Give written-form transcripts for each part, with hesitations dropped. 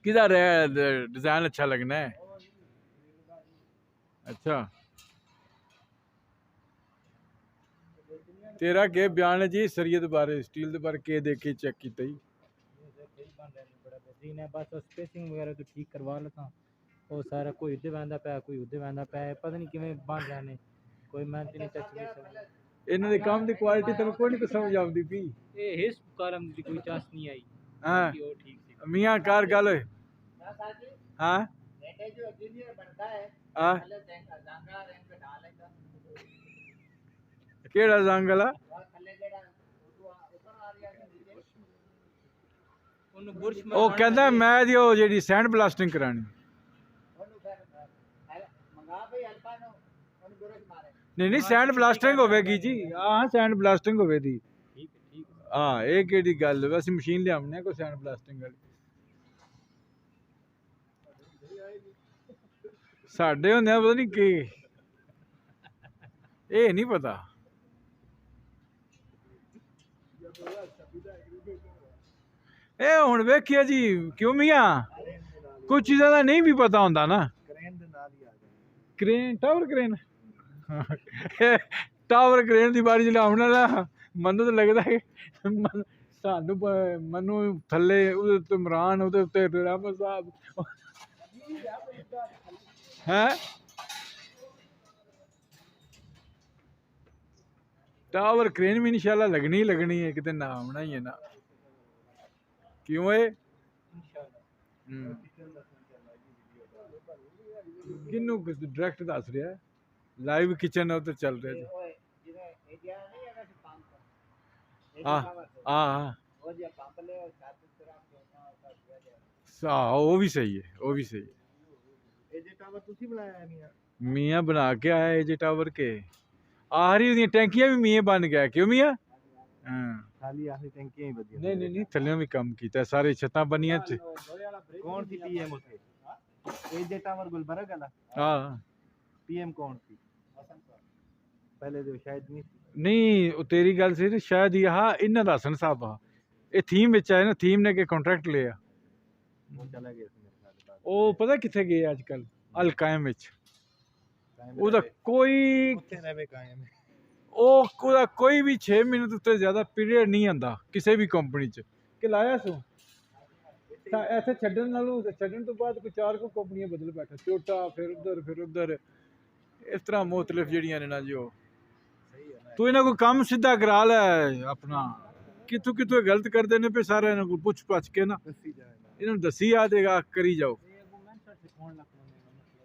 किधर है डिजाइन अच्छा लगना है। अच्छा तेरा के बयान है जी सरियत बारे स्टील दे बारे के देखे चेक कीता ही बस स्पेसिंग वगैरह तो ठीक करवा लेता वो सारा कोई उधर बंदा पाया कोई उधर बंदा पाया पता नहीं किवें बन रहे ने कोई मेहनत नहीं टच नहीं इन्हां दे काम दी क्वालिटी तेरे को नहीं समझ आउंदी पी ये हिस कॉलम दी कोई चास नहीं आई हां कि वो ठीक थी मियां कार गल हां बेटे जो इंजीनियर बनता है हां पहले जांगा रैंक पे डाल लेता केड़ा जंगल और थल्ले जेड़ा ऊपर आ रहा है नीचे ਉਹਨੂੰ ਬੁਰਸ਼ ਉਹ ਕਹਿੰਦਾ ਮੈਂ ਦੀ ਉਹ ਜਿਹੜੀ ਸੈਂਡ ਬਲਾਸਟਿੰਗ ਕਰਾਣੀ ਉਹਨੂੰ ਫਿਰ ਮੰਗਾ ਭਈ ਅਲਪਾ ਨੂੰ ਉਹਨੂੰ ਬੁਰਸ਼ ਮਾਰੇ ਨਹੀਂ ਸੈਂਡ ਬਲਾਸਟਿੰਗ ਹੋਵੇਗੀ ਜੀ ਹਾਂ ਸੈਂਡ ਬਲਾਸਟਿੰਗ ਹੋਵੇਗੀ ਠੀਕ ਠੀਕ ਹਾਂ ਇਹ ਕਿਹੜੀ ਗੱਲ ਹੈ ਅਸੀਂ ਮਸ਼ੀਨ ਲਿਆਉਣੇ ਕੋਈ ਸੈਂਡ ਬਲਾਸਟਿੰਗ ਵਾਲੀ ਸਾਡੇ ਹੁੰਦੇ ਪਤਾ ਨਹੀਂ ਕੀ ਇਹ ਨਹੀਂ ਪਤਾ ਇਹ ਹੁਣ ਵੇਖਿਆ ਜੀ ਕਿਉਂ ਮੀਆਂ ਕੁਝ ਚੀਜ਼ਾਂ ਦਾ ਨਹੀਂ ਵੀ ਪਤਾ ਹੁੰਦਾ ਨਾ ਕ੍ਰੇਨ ਦੇ ਨਾਲ ਹੀ ਆ ਗਿਆ ਕ੍ਰੇਨ ਟਾਵਰ ਕ੍ਰੇਨ ਦੀ ਬਾਰੀ ਜਿਹੜਾ ਆਉਣ ਵਾਲਾ ਮੈਨੂੰ ਤਾਂ ਲੱਗਦਾ ਹੈ ਸਾਨੂੰ ਮੈਨੂੰ ਥੱਲੇ ਉਹਦੇ ਉੱਤੇ ਇਮਰਾਨ ਉਹਦੇ ਉੱਤੇ ਰਹਿਮਤ ਸਾਹਿਬ ਹੈ टावर क्रेन भी इंशाल्लाह लगनी ही लगनी है कितने ना आना ही है ना क्यों है किन्नू डायरेक्ट दस रहा है लाइव किचन उधर चल रहा है वो भी सही है वो भी सही है मियाँ बना के आया है जे टावर के आखरी ਉਹਦੀਆਂ ਟੈਂਕੀਆਂ ਵੀ ਮੀਂਹ ਬਣ ਗਿਆ ਕਿਉਂ ਮੀਆਂ ਹਾਂ ਖਾਲੀ ਆਖਰੀ ਟੈਂਕੀਆਂ ਹੀ ਵਧੀਆ ਨਹੀਂ ਥੱਲੇ ਵੀ ਕੰਮ ਕੀਤਾ ਸਾਰੇ ਛੱਤਾਂ ਬਣੀਆਂ ਚ ਕੌਣ ਸੀ ਪੀਐਮ ਉੱਥੇ ਇਹ ਜੇ ਟਾਵਰ ਗੁਲਬਰਗ ਵਾਲਾ ਹਾਂ ਪੀਐਮ ਕੌਣ ਸੀ ਪਹਿਲੇ ਦੇ ਸ਼ਾਇਦ ਨਹੀਂ ਉਹ ਤੇਰੀ ਗੱਲ ਸੀ ਸ਼ਾਇਦ ਇਹ ਇਹਨਾਂ ਦਾ ਹਸਨ ਸਾਹਿਬ ਆ ਇਹ ਥੀਮ ਵਿੱਚ ਆਏ ਨਾ ਥੀਮ ਨੇ ਕਿ ਕੰਟਰੈਕਟ ਲਿਆ ਉਹ ਚਲਾ ਗਿਆ ਉਹ ਪਤਾ ਕਿੱਥੇ ਗਏ ਅੱਜ ਕੱਲ ਅਲ ਕਾਇਮ ਵਿੱਚ ਉਹਦਾ ਕੋਈ ਉਹਦਾ ਕੋਈ ਵੀ 6 ਮਹੀਨੇ ਤੋਂ ਉੱਤੇ ਜ਼ਿਆਦਾ ਪੀਰੀਅਡ ਨਹੀਂ ਆਉਂਦਾ ਕਿਸੇ ਵੀ ਕੰਪਨੀ 'ਚ ਕਿ ਲਾਇਆ ਸੋ ਤਾਂ ਇੱਥੇ ਛੱਡਣ ਨਾਲੋਂ ਛੱਡਣ ਤੋਂ ਬਾਅਦ ਕੋਈ 4 ਕੰਪਨੀਆਂ ਬਦਲ ਬੈਠਾ ਛੋਟਾ ਫਿਰ ਉਧਰ ਇਸ ਤਰ੍ਹਾਂ ਮੁਖਤਲਿਫ ਜਿਹੜੀਆਂ ਨੇ ਨਾ ਜੋ ਤੂੰ ਇਹਨਾਂ ਕੋਲ ਕੰਮ ਸਿੱਧਾ ਕਰਾ ਲੈ ਆਪਣਾ ਕਿੱਥੋਂ ਗਲਤ ਕਰਦੇ ਨੇ ਫਿਰ ਸਾਰਾ ਇਹਨਾਂ ਕੋਲ ਪੁੱਛ ਪਛ ਕੇ ਨਾ ਇਹਨਾਂ ਨੂੰ ਦੱਸੀ ਆ ਦੇਗਾ ਕਰੀ ਜਾਓ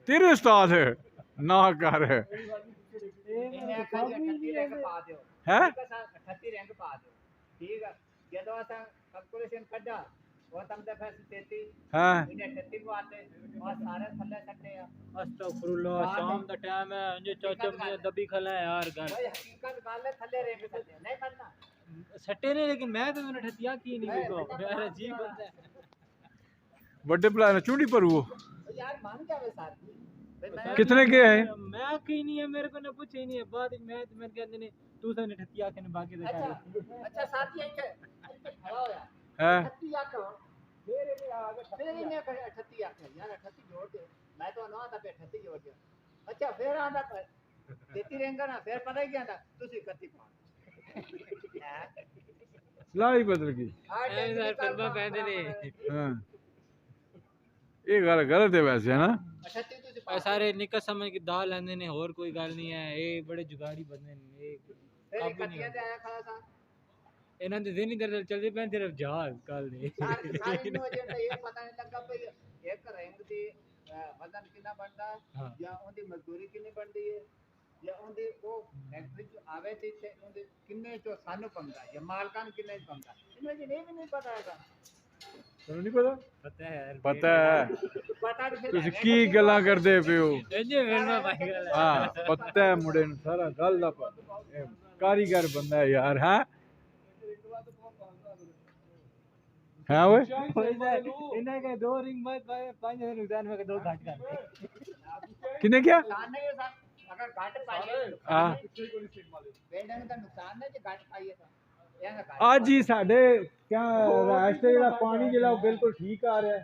ਤੇਰੇ ਉਸਤਾਦ ਹੈ ना कर है शाम दा टाइम है जे चाचा मुझे दबी खला है यार घर सट्टे ने लेकिन मैं तो मैंने ठतिया की नहीं देखो यार अजीब बंदा है बड़े भला ने चूड़ी पर वो यार मान जावे साथ कितने के है मैं कहीं नहीं है मेरे को ने पूछे ही नहीं है बाद में मैं कहते ने तू से ने ठतिया के ने बाकी दे अच्छा साथी है खड़ा होया है ठतिया को मेरे में आ गया मेरे ने कहा ठतिया यार ठती जोड़ दे मैं तो ना था पे ठती जोड़ दिया अच्छा फिर आंदा देती रहेंगा ना फिर पता ही क्या था तुसी कत्ती पा लाई बदल गई यार फिल्मा कहंदे ने हां ये गलत है वैसे है ना सारे निकल समझ के दाल लेंदे ने और कोई गल नहीं है ये बड़े जुगाड़ी बंदे ने ये कटिया ते आया खड़ा सा इन्हां दे दिन इधर चलदे पे सिर्फ जहाज कल ने सारी नो जे ये पता नहीं लगा भाई एक रैंक दी वजन कितना बनदा या ओंदी मजदूरी कितनी बनदी है या ओंदी वो फैक्ट्री जो आवे थी ओंदे किन्ने जो सानू पंगा या मालकान किन्ने पंगा इन्हें जे नहीं पता है ਤੈਨੂੰ ਨਹੀਂ ਪਤਾ पता है ਤੁਸੀਂ ਕੀ ਗੱਲਾਂ ਕਰਦੇ ਪਿਓ भाई ਹਾਂ ਪਤਾ ਹੈ ਮੁੰਡੇ ਨੂੰ ਸਾਰਾ ਗੱਲ ਦਾ ਕਾਰੀਗਰ ਬੰਦਾ ਹੈ ਯਾਰ ਹੈ हाँ ओए इन्हें के 2 रिंग मत 5000 नुकसान में 2 घाट कर किने क्या अगर घाट पाइए हां वेंडर का नुकसान है जो घाट पाइए आज ही साडे क्या रास्ते ਜਿਹੜਾ ਪਾਣੀ ਜਿਹੜਾ ਬਿਲਕੁਲ ਠੀਕ ਆ ਰਿਹਾ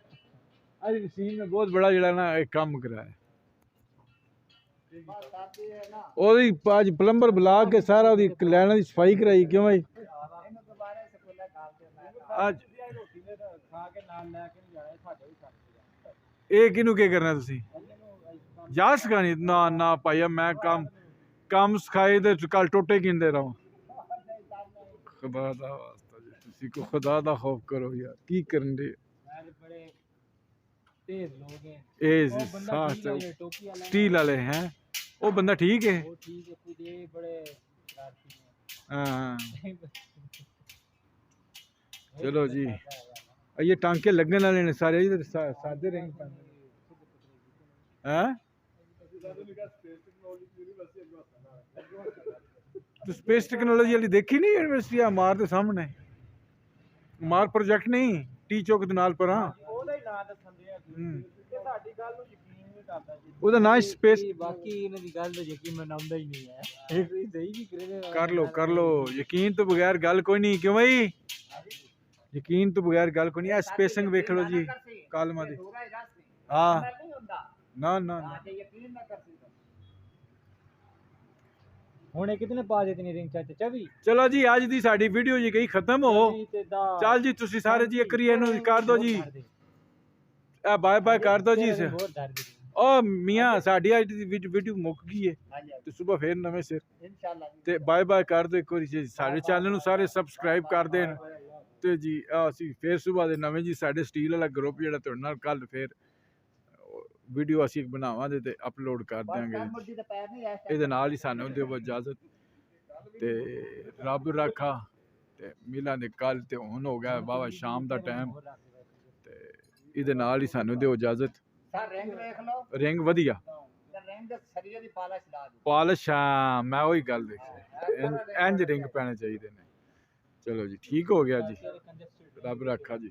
आज वसीम ने बहुत बड़ा जड़ा ना एक काम कराया ਉਹਦੀ ਅੱਜ ਪਲੰਬਰ ਬੁਲਾ ਕੇ ਸਾਰਾ ਉਹਦੀ ਲੈਣਾ ਦੀ ਸਫਾਈ ਕਰਾਈ ਕਿਉਂ ਭਾਈ ਅੱਜ ਇਹ ਕਿਹਨੂੰ ਕੀ ਕਰਨਾ ਤੁਸੀਂ ਜਾ ਸਿਖਾਣੀ ਨਾ ਨਾ ਭਾਈਆ ਮੈਂ ਕੰਮ ਸਿਖਾਏ ਤੇ ਕੱਲ ਟੋਟੇ ਕਿੰਦੇ ਰਹਾਂ ਖੁਦਾ ਦਾ ਵਾਸਤਾ ਜੀ ਤੁਸੀਂ ਕੋ ਖੁਦਾ ਦਾ ਖੌਫ ਕਰੋ ਯਾਰ ਕੀ ਕਰਨ ਦੇ तेज लोग हैं ਇਹ वो बंदा ਸਾਹ ठीक है, ये टोपी वाला ਸਟੀਲ ਵਾਲੇ ਹੈ ਉਹ ਬੰਦਾ ਠੀਕ ਹੈ वो ठीक है खुद ये बड़े शरारती हैं ਹਾਂ ਚਲੋ ਜੀ ਇਹ ਟਾਂਕੇ ਲੱਗਣ ਵਾਲੇ ਨੇ ਸਾਰੇ ਇਧਰ ਸਾਦੇ ਰਿੰਗ ਹੈ ਤੂੰ ਸਪੇਸ ਟੈਕਨੋਲੋਜੀ ਵਾਲੀ ਦੇਖੀ ਨਹੀਂ ਯੂਨੀਵਰਸਿਟੀ ਆ ਮਾਰ ਦੇ ਸਾਹਮਣੇ ਮਾਰ ਪ੍ਰੋਜੈਕਟ ਨਹੀਂ ਟੀ ਚੌਕ ਦੇ ਨਾਲ ਪਰਾਂ ਉਹਦਾ ਹੀ ਨਾਂ ਦੱਸਣ ਦੇ ਆ ਕਿ ਸਾਡੀ ਗੱਲ ਨੂੰ ਯਕੀਨ ਨਹੀਂ ਕਰਦਾ ਜੀ ਉਹਦਾ ਨਾਂ ਸਪੇਸ ਬਾਕੀ ਇਹਨਾਂ ਦੀ ਗੱਲ ਤੇ ਯਕੀਨ ਮਨਾਉਂਦਾ ਹੀ ਨਹੀਂ ਹੈ ਇਹ ਕੋਈ ਸਹੀ ਵੀ ਕਰੇ ਕਰ ਲੋ ਯਕੀਨ ਤੋਂ ਬਗੈਰ ਗੱਲ ਕੋਈ ਨਹੀਂ ਕਿਉਂ ਭਾਈ ਯਕੀਨ ਤੋਂ ਬਗੈਰ ਗੱਲ ਕੋਈ ਨਹੀਂ ਆ ਸਪੇਸਿੰਗ ਵੇਖ ਲਓ ਜੀ ਕਾਲਮਾਂ ਦੀ ਹਾਂ ਨਾ ਨਾ ਹੁਣ ਇਹ ਕਿਤਨੇ ਪਾ ਦਿੱਤੇ ਨੇ ਰਿੰਗ ਚਾਚਾ ਚਵੀ ਚਲੋ ਜੀ ਅੱਜ ਦੀ ਸਾਡੀ ਵੀਡੀਓ ਜੀ ਗਈ ਖਤਮ ਹੋ ਚੱਲ ਜੀ ਤੁਸੀਂ ਸਾਰੇ ਜੀ ਇੱਕ ਇਹਨੂੰ ਕਰ ਦਿਓ ਜੀ ਆ ਬਾਏ ਬਾਏ ਕਰ ਦਿਓ ਜੀ ਓ ਮੀਆਂ ਸਾਡੀ ਅੱਜ ਦੀ ਵੀਡੀਓ ਮੁੱਕ ਗਈ ਹੈ ਤੇ ਸਵੇਰ ਫੇਰ ਨਵੇਂ ਸਿਰ ਇਨਸ਼ਾਅੱਲਾ ਤੇ ਬਾਏ ਬਾਏ ਕਰ ਦਿਓ ਇੱਕ ਵਾਰੀ ਜੀ ਸਾਡੇ ਚੈਨਲ ਨੂੰ ਸਾਰੇ ਸਬਸਕ੍ਰਾਈਬ ਕਰ ਦੇਣ ਤੇ ਜੀ ਅਸੀਂ ਫੇਰ ਸਵੇਰ ਦੇ ਨਵੇਂ ਜੀ ਸਾਡੇ ਸਟੀਲ ਵਾਲਾ ਗਰੁੱਪ ਜਿਹੜਾ ਤੁਹਾਡੇ ਨਾਲ ਕੱਲ ਫੇਰ ਵੀਡੀਓ ਅਸੀਂ ਬਣਾਵਾਂਗੇ ਤੇ ਅਪਲੋਡ ਕਰ ਦਿਆਂਗੇ ਇਹਦੇ ਨਾਲ ਹੀ ਸਾਨੂੰ ਦਿਓ ਇਜਾਜ਼ਤ ਤੇ ਰੱਬ ਰੱਖਾ ਤੇ ਮਿਲਾਂਗੇ ਕੱਲ ਤੇ ਹੁਣ ਹੋ ਗਿਆ ਬਾਬਾ ਸ਼ਾਮ ਦਾ ਟਾਈਮ ਤੇ ਇਹਦੇ ਨਾਲ ਹੀ ਸਾਨੂੰ ਦਿਓ ਇਜਾਜ਼ਤ ਰਿੰਗ ਵੇਖ ਲਓ ਰਿੰਗ ਵਧੀਆ ਰਿੰਗ ਦੇ ਸਰੀਏ ਦੀ ਪਾਲਿਸ਼ ਲਾ ਦਿਓ ਪਾਲਿਸ਼ ਮੈਂ ਉਹੀ ਗੱਲ ਦੇਖੀ ਇੰਜ ਰਿੰਗ ਪੈਣੇ ਚਾਹੀਦੇ ਨੇ ਚਲੋ ਜੀ ਠੀਕ ਹੋ ਗਿਆ ਜੀ ਰੱਬ ਰੱਖਾ ਜੀ